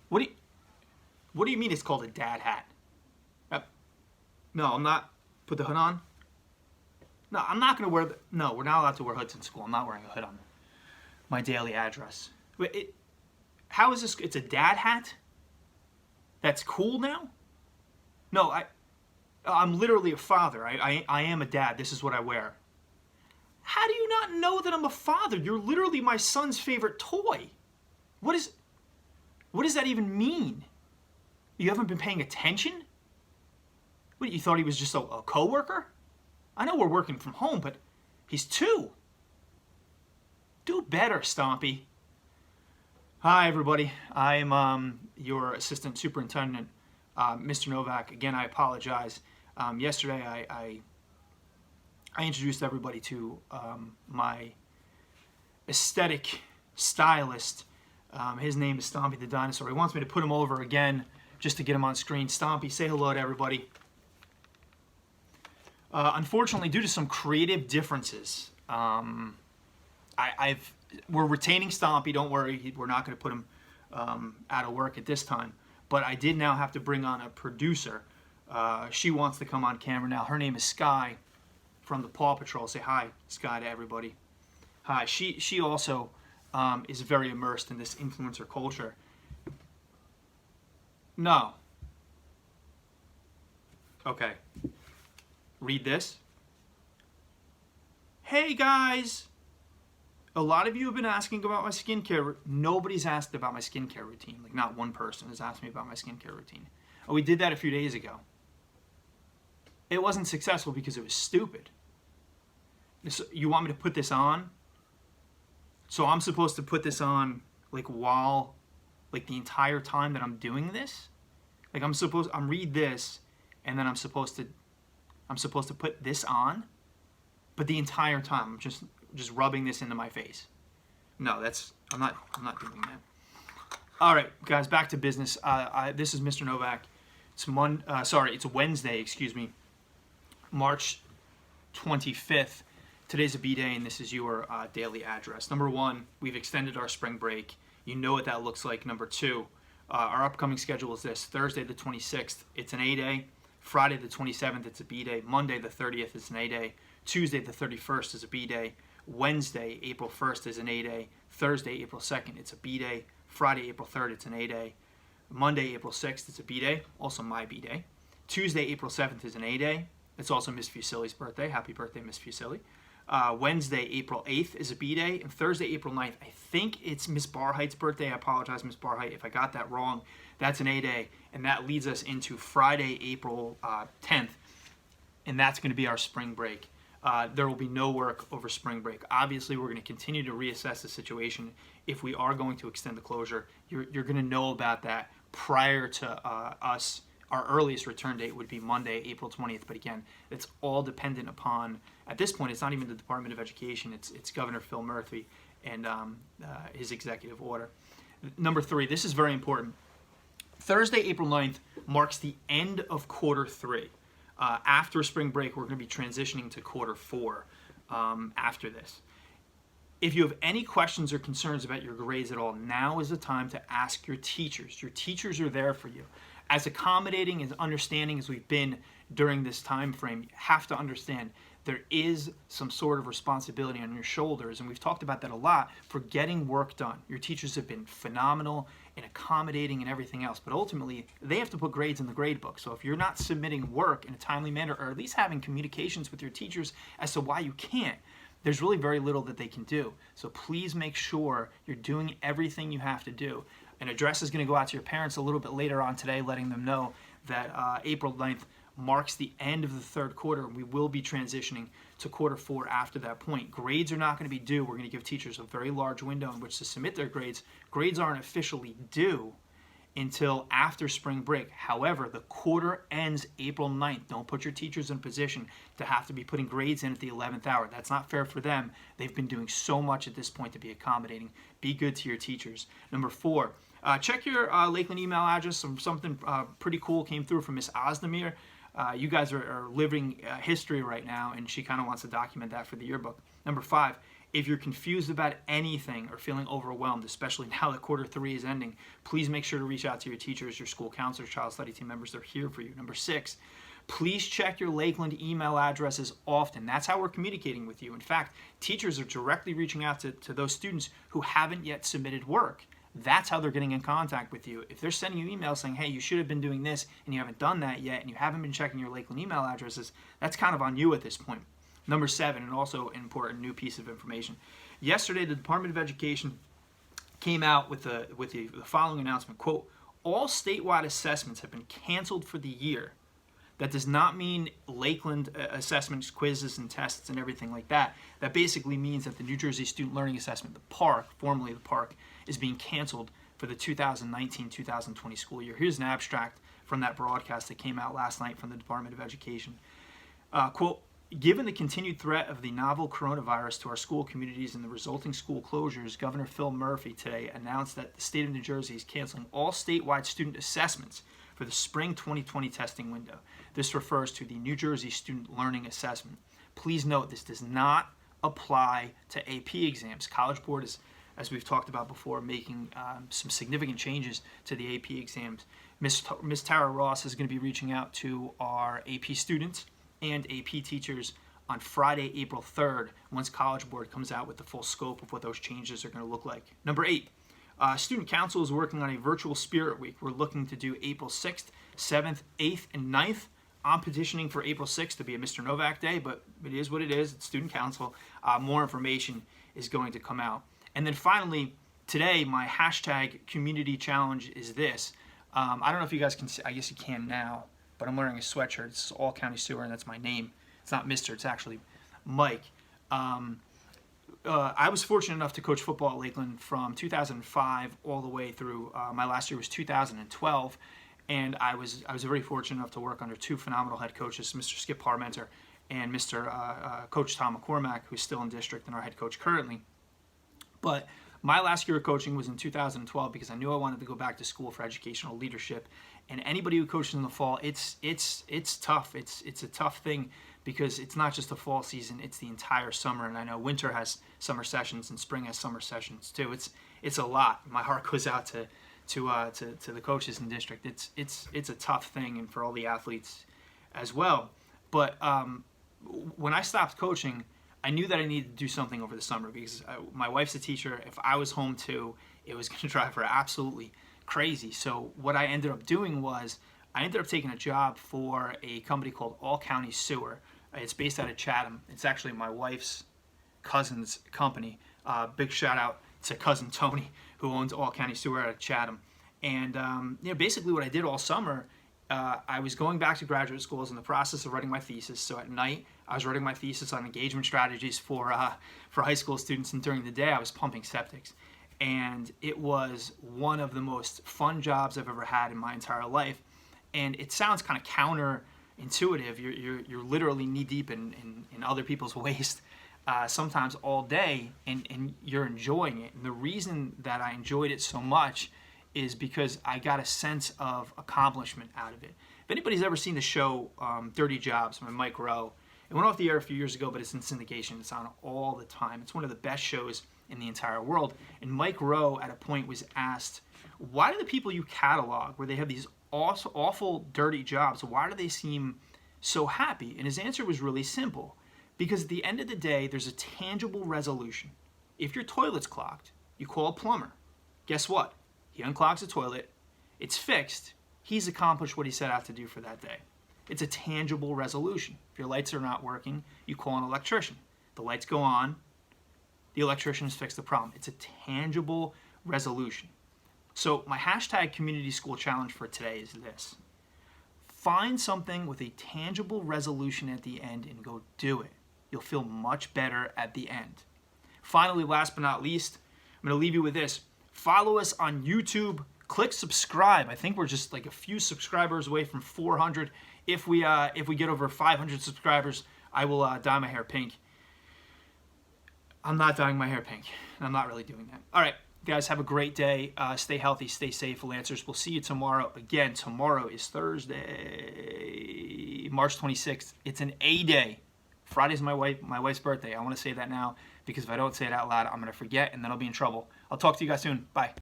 What do you, what do you mean it's called a dad hat? Uh, no, I'm not. Put the hood on. No, I'm not going to wear the... No, we're not allowed to wear hoods in school. I'm not wearing a hood on my daily address. Wait, how is this? It's a dad hat? That's cool now? No, I'm literally a father. I am a dad. This is what I wear. How do you not know that I'm a father? You're literally my son's favorite toy. What does that even mean? You haven't been paying attention? What, you thought he was just a coworker? I know we're working from home, but he's 2. Do better, Stompy. Hi, everybody. I'm your assistant superintendent, Mr. Novak. Again, I apologize. Yesterday, I introduced everybody to my aesthetic stylist. His name is Stompy the Dinosaur. He wants me to put him over again just to get him on screen. Stompy, say hello to everybody. Unfortunately, due to some creative differences, we're retaining Stompy. Don't worry, we're not going to put him out of work at this time. But I did now have to bring on a producer. She wants to come on camera now. Her name is Sky from the Paw Patrol. Say hi, Sky, to everybody. Hi. She also is very immersed in this influencer culture. No. Okay. Read this. Hey guys, a lot of you have been asking about my skincare. Nobody's asked about my skincare routine. Like, not one person has asked me about my skincare routine. Oh, we did that a few days ago. It wasn't successful because it was stupid. You want me to put this on? So I'm supposed to put this on like the entire time that I'm doing this? Like I'm read this and then I'm supposed to put this on, but the entire time I'm just rubbing this into my face. No, I'm not doing that. All right, guys, back to business. This is Mr. Novak. It's Wednesday, excuse me, March 25th. Today's a B-Day, and this is your daily address. Number 1, we've extended our spring break. You know what that looks like. Number 2, our upcoming schedule is this. Thursday the 26th, it's an A-Day. Friday the 27th, it's a B-Day. Monday the 30th, it's an A-Day. Tuesday the 31st is a B-Day. Wednesday, April 1st, is an A-Day. Thursday, April 2nd, it's a B-Day. Friday, April 3rd, it's an A-Day. Monday, April 6th, it's a B-Day. Also my B-Day. Tuesday, April 7th, is an A-Day. It's also Miss Fusilli's birthday. Happy birthday, Miss Fusilli. Wednesday, April 8th, is a B-Day. And Thursday, April 9th, I think it's Miss Barheight's birthday. I apologize, Miss Barheit, if I got that wrong. That's an A-Day. And that leads us into Friday, April 10th. And that's going to be our spring break. There will be no work over spring break. Obviously, we're going to continue to reassess the situation. If we are going to extend the closure, you're going to know about that prior to us. Our earliest return date would be Monday, April 20th. But again, it's all dependent upon, at this point, it's not even the Department of Education. It's Governor Phil Murphy and his executive order. Number 3, this is very important. Thursday, April 9th marks the end of quarter 3. After spring break, we're going to be transitioning to quarter 4 after this. If you have any questions or concerns about your grades at all, now is the time to ask your teachers. Your teachers are there for you. As accommodating and understanding as we've been during this time frame, you have to understand there is some sort of responsibility on your shoulders, and we've talked about that a lot, for getting work done. Your teachers have been phenomenal in accommodating and everything else, but ultimately they have to put grades in the grade book. So if you're not submitting work in a timely manner, or at least having communications with your teachers as to why you can't, there's really very little that they can do. So please make sure you're doing everything you have to do. An address is going to go out to your parents a little bit later on today, letting them know that April 9th marks the end of the third quarter. We will be transitioning to quarter 4 after that point. Grades are not going to be due. We're going to give teachers a very large window in which to submit their grades. Grades aren't officially due until after spring break. However, the quarter ends April 9th. Don't put your teachers in a position to have to be putting grades in at the 11th hour. That's not fair for them. They've been doing so much at this point to be accommodating. Be good to your teachers. Number 4, check your Lakeland email address. Something pretty cool came through from Miss Ozdemir. You guys are living history right now, and she kind of wants to document that for the yearbook. Number 5, If you're confused about anything or feeling overwhelmed, especially now that quarter 3 is ending, please make sure to reach out to your teachers, your school counselors, child study team members. They're here for you. Number 6, please check your Lakeland email addresses often. That's how we're communicating with you. In fact, teachers are directly reaching out to those students who haven't yet submitted work. That's how they're getting in contact with you. If they're sending you emails saying, hey, you should have been doing this and you haven't done that yet and you haven't been checking your Lakeland email addresses, that's kind of on you at this point. Number 7, and also an important new piece of information. Yesterday, the Department of Education came out with the following announcement, quote, all statewide assessments have been canceled for the year. That does not mean Lakeland assessments, quizzes, and tests and everything like that. That basically means that the New Jersey Student Learning Assessment, the PARC, formerly the PARC, is being canceled for the 2019-2020 school year. Here's an abstract from that broadcast that came out last night from the Department of Education. Quote, given the continued threat of the novel coronavirus to our school communities and the resulting school closures, Governor Phil Murphy today announced that the state of New Jersey is canceling all statewide student assessments for the spring 2020 testing window. This refers to the New Jersey Student Learning Assessment. Please note this does not apply to AP exams. College Board is, as we've talked about before, making some significant changes to the AP exams. Miss Tara Ross is going to be reaching out to our AP students and AP teachers on Friday, April 3rd, once College Board comes out with the full scope of what those changes are going to look like. Number 8. Student Council is working on a virtual Spirit Week. We're looking to do April 6th, 7th, 8th, and 9th. I'm petitioning for April 6th to be a Mr. Novak Day, but it is what it is. It's Student Council. More information is going to come out. And then finally, today, my hashtag community challenge is this. I don't know if you guys can see. I guess you can now, but I'm wearing a sweatshirt. It's All County Sewer, and that's my name. It's not Mr. It's actually Mike. I was fortunate enough to coach football at Lakeland from 2005 all the way through. My last year was 2012, and I was very fortunate enough to work under 2 phenomenal head coaches, Mr. Skip Parmenter and Mr. Coach Tom McCormack, who's still in district and our head coach currently. But my last year of coaching was in 2012 because I knew I wanted to go back to school for educational leadership. And anybody who coaches in the fall, it's tough. It's a tough thing because it's not just the fall season; it's the entire summer. And I know winter has summer sessions and spring has summer sessions too. It's a lot. My heart goes out to the coaches in district. It's a tough thing, and for all the athletes as well. But when I stopped coaching, I knew that I needed to do something over the summer because my wife's a teacher. If I was home too, it was going to drive her absolutely crazy. So what I ended up doing was I ended up taking a job for a company called All County Sewer. It's based out of Chatham. It's actually my wife's cousin's company. Big shout out to cousin Tony, who owns All County Sewer out of Chatham. And basically what I did all summer, I was going back to graduate school. I was in the process of writing my thesis. So at night, I was writing my thesis on engagement strategies for high school students, and during the day, I was pumping septics. And it was one of the most fun jobs I've ever had in my entire life. And it sounds kind of counterintuitive. You're literally knee deep in other people's waste sometimes all day, and you're enjoying it. And the reason that I enjoyed it so much is because I got a sense of accomplishment out of it. If anybody's ever seen the show Dirty Jobs by Mike Rowe, it went off the air a few years ago, but it's in syndication. It's on all the time. It's one of the best shows in the entire world. And Mike Rowe, at a point, was asked, why do the people you catalog, where they have these awful, dirty jobs, why do they seem so happy? And his answer was really simple. Because at the end of the day, there's a tangible resolution. If your toilet's clogged, you call a plumber. Guess what? He unclogs the toilet. It's fixed. He's accomplished what he set out to do for that day. It's a tangible resolution. If your lights are not working, you call an electrician. The lights go on. The electrician has fixed the problem. It's a tangible resolution. So my hashtag community school challenge for today is this. Find something with a tangible resolution at the end and go do it. You'll feel much better at the end. Finally, last but not least, I'm going to leave you with this. Follow us on YouTube. Click subscribe. I think we're just like a few subscribers away from 400. If we get over 500 subscribers, I will dye my hair pink. I'm not dyeing my hair pink. I'm not really doing that. All right, guys, have a great day. Stay healthy, stay safe, Lancers. We'll see you tomorrow. Again, tomorrow is Thursday, March 26th. It's an A day. Friday's my wife's birthday. I want to say that now because if I don't say it out loud, I'm going to forget and then I'll be in trouble. I'll talk to you guys soon. Bye.